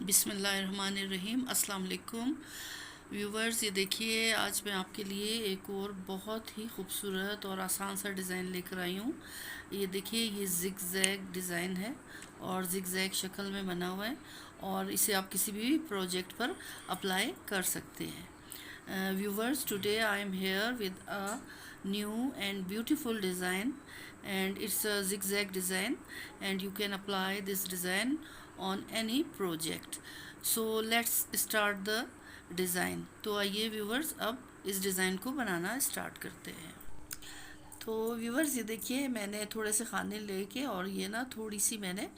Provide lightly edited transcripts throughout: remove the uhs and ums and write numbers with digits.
बिस्मिल्लाहिर्रहमानिर्रहीम। अस्सलाम वालेकुम व्यूवर्स, ये देखिए आज मैं आपके लिए एक और बहुत ही खूबसूरत और आसान सा डिज़ाइन लेकर आई हूँ। ये देखिए, ये जिग जैग डिज़ाइन है और जिग जैग शक्ल में बना हुआ है और इसे आप किसी भी प्रोजेक्ट पर अप्लाई कर सकते हैं। Viewers, today I am here with a new and beautiful design, and it's a zigzag design and you can apply this design on any project. So let's start the design. तो आइए viewers, अब इस design को बनाना start करते हैं। तो viewers, ये देखिए मैंने थोड़े से खाने लेके और ये ना थोड़ी सी मैंने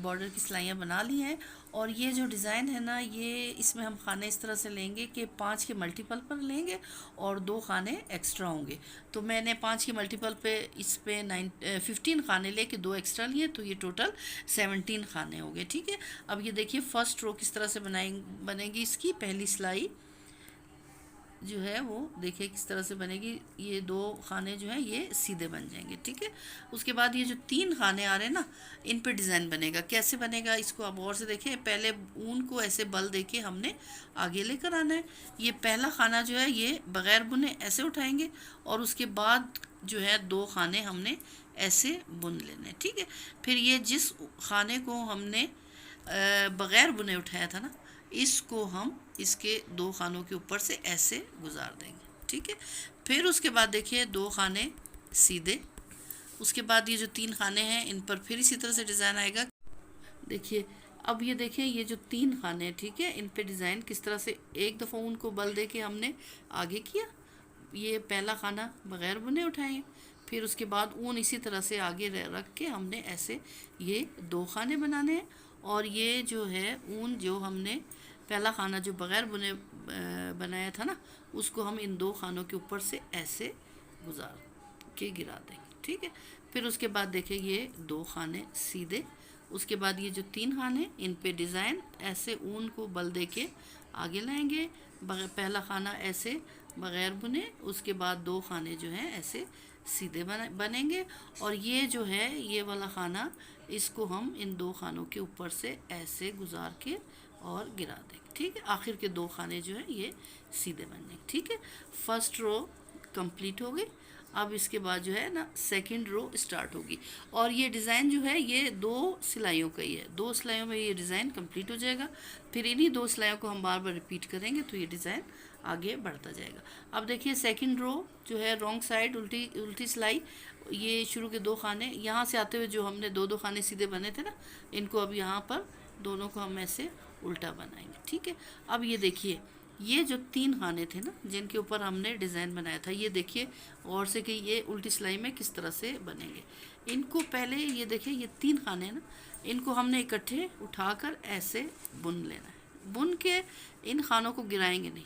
बॉर्डर की सिलाइयाँ बना ली हैं। और ये जो डिज़ाइन है ना, ये इसमें हम खाने इस तरह से लेंगे कि 5 के मल्टीपल पर लेंगे और 2 खाने एक्स्ट्रा होंगे। तो मैंने 5 के मल्टीपल पे इस पे 15 खाने लेके 2 एक्स्ट्रा लिए, तो ये टोटल 17 खाने हो गए। ठीक है, अब ये देखिए फर्स्ट रो किस तरह से बनेगी। इसकी पहली सिलाई जो है वो देखिए किस तरह से बनेगी। ये 2 खाने जो हैं ये सीधे बन जाएंगे। ठीक है, उसके बाद ये जो 3 खाने आ रहे हैं ना, इन पे डिज़ाइन बनेगा। कैसे बनेगा इसको आप गौर से देखें। पहले ऊन को ऐसे बल देके हमने आगे लेकर आना है। ये पहला खाना जो है ये बग़ैर बुने ऐसे उठाएंगे और उसके बाद जो है 2 खाने हमने ऐसे बुन लेने। ठीक है, फिर ये जिस खाने को हमने बग़ैर बुने उठाया था ना, इसको हम इसके 2 खानों के ऊपर से ऐसे गुजार देंगे। ठीक है, फिर उसके बाद देखिए 2 खाने सीधे। उसके बाद ये जो 3 खाने हैं इन पर फिर इसी तरह से डिज़ाइन आएगा। देखिए, अब ये देखिए ये जो 3 खाने हैं, ठीक है, इन पे डिज़ाइन किस तरह से एक दफ़ा उनको बल दे के हमने आगे किया। ये पहला खाना बग़ैर बुने उठाए, फिर उसके बाद ऊन इसी तरह से आगे रख के हमने ऐसे ये 2 खाने बनाने हैं। और ये जो है ऊन जो हमने पहला खाना जो बग़ैर बुने बनाया था ना, उसको हम इन 2 खानों के ऊपर से ऐसे गुजार के गिरा देंगे। ठीक है, फिर उसके बाद देखिए ये 2 खाने सीधे। उसके बाद ये जो 3 खाने इन पे डिज़ाइन ऐसे ऊन को बल दे के आगे लाएंगे। पहला खाना ऐसे बग़ैर बुने, उसके बाद 2 खाने जो हैं ऐसे सीधे बनेंगे। और ये जो है ये वाला खाना, इसको हम इन 2 खानों के ऊपर से ऐसे गुजार के और गिरा देंगे। ठीक है, आखिर के 2 खाने जो हैं ये सीधे बनेंगे। ठीक है, फर्स्ट रो कंप्लीट हो गई। अब इसके बाद जो है ना सेकंड रो स्टार्ट होगी। और ये डिज़ाइन जो है ये 2 सिलाइयों का ही है। 2 सिलाइयों में ये डिज़ाइन कंप्लीट हो जाएगा। फिर इन्हीं 2 सिलाइयों को हम बार बार रिपीट करेंगे तो ये डिज़ाइन आगे बढ़ता जाएगा। अब देखिए सेकंड रो जो है रॉन्ग साइड उल्टी उल्टी सिलाई, ये शुरू के 2 खाने यहाँ से आते हुए जो हमने 2 खाने सीधे बने थे ना, इनको अब यहाँ पर दोनों को हम ऐसे उल्टा बनाएंगे। ठीक है, अब ये देखिए ये जो 3 खाने थे ना जिनके ऊपर हमने डिज़ाइन बनाया था, ये देखिए और से कि ये उल्टी सिलाई में किस तरह से बनेंगे। इनको पहले ये देखिए ये 3 खाने हैं ना, इनको हमने इकट्ठे उठाकर ऐसे बुन लेना है। बुन के इन खानों को गिराएंगे नहीं,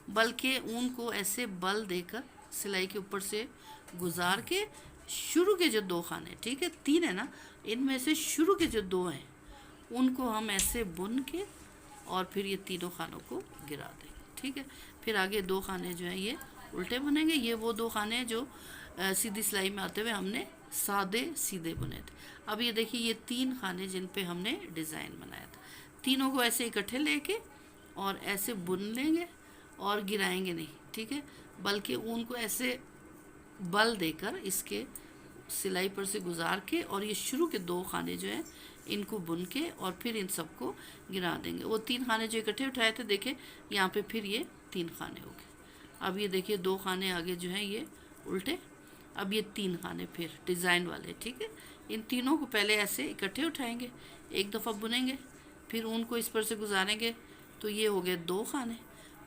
बल्कि ऊन को ऐसे बल देकर सिलाई के ऊपर से गुजार के शुरू के जो 2 खाने, ठीक है 3 है ना, इनमें से शुरू के जो 2 हैं उनको हम ऐसे बुन के और फिर ये तीनों खानों को गिरा देंगे। ठीक है, फिर आगे 2 खाने जो हैं ये उल्टे बुनेंगे। ये वो 2 खाने हैं जो सीधी सिलाई में आते हुए हमने सादे सीधे बुने थे। अब ये देखिए ये 3 खाने जिन पे हमने डिज़ाइन बनाया था, तीनों को ऐसे इकट्ठे लेके और ऐसे बुन लेंगे और गिराएंगे नहीं। ठीक है, बल्कि ऊन को ऐसे बल देकर इसके सिलाई पर से गुजार के और ये शुरू के 2 खाने जो हैं इनको बुन के और फिर इन सबको गिरा देंगे। वो 3 खाने जो इकट्ठे उठाए थे देखे यहाँ पे फिर ये 3 खाने हो गए। अब ये देखिए 2 खाने आगे जो हैं ये उल्टे। अब ये 3 खाने फिर डिज़ाइन वाले। ठीक है, इन तीनों को पहले ऐसे इकट्ठे उठाएंगे, एक दफ़ा बुनेंगे, फिर ऊन को इस पर से गुजारेंगे तो ये हो गए 2 खाने।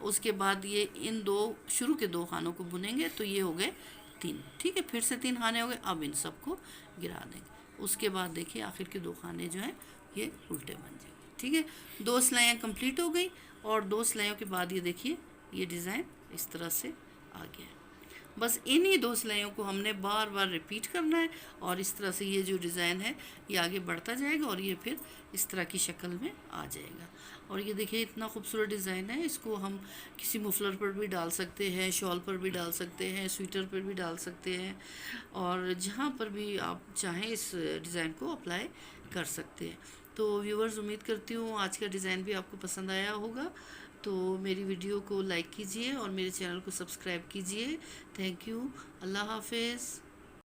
उसके बाद ये इन 2 शुरू के 2 खानों को बुनेंगे तो ये हो गए 3। ठीक है, फिर से 3 खाने हो गए। अब इन सबको गिरा देंगे। उसके बाद देखिए आखिर के 2 खाने जो हैं ये उल्टे बन जाएंगे। ठीक है, 2 सिलाइयाँ कंप्लीट हो गई और 2 सिलाइयों के बाद ये देखिए ये डिज़ाइन इस तरह से आ गया है। बस इन्हीं 2 सिलाइयों को हमने बार बार रिपीट करना है और इस तरह से ये जो डिज़ाइन है ये आगे बढ़ता जाएगा और ये फिर इस तरह की शक्ल में आ जाएगा। और ये देखिए इतना खूबसूरत डिज़ाइन है, इसको हम किसी मफलर पर भी डाल सकते हैं, शॉल पर भी डाल सकते हैं, स्वेटर पर भी डाल सकते हैं और जहाँ पर भी आप चाहें इस डिज़ाइन को अप्लाई कर सकते हैं। तो व्यूवर्स, उम्मीद करती हूँ आज का डिज़ाइन भी आपको पसंद आया होगा। तो मेरी वीडियो को लाइक कीजिए और मेरे चैनल को सब्सक्राइब कीजिए। Thank you. अल्लाह हाफिज़।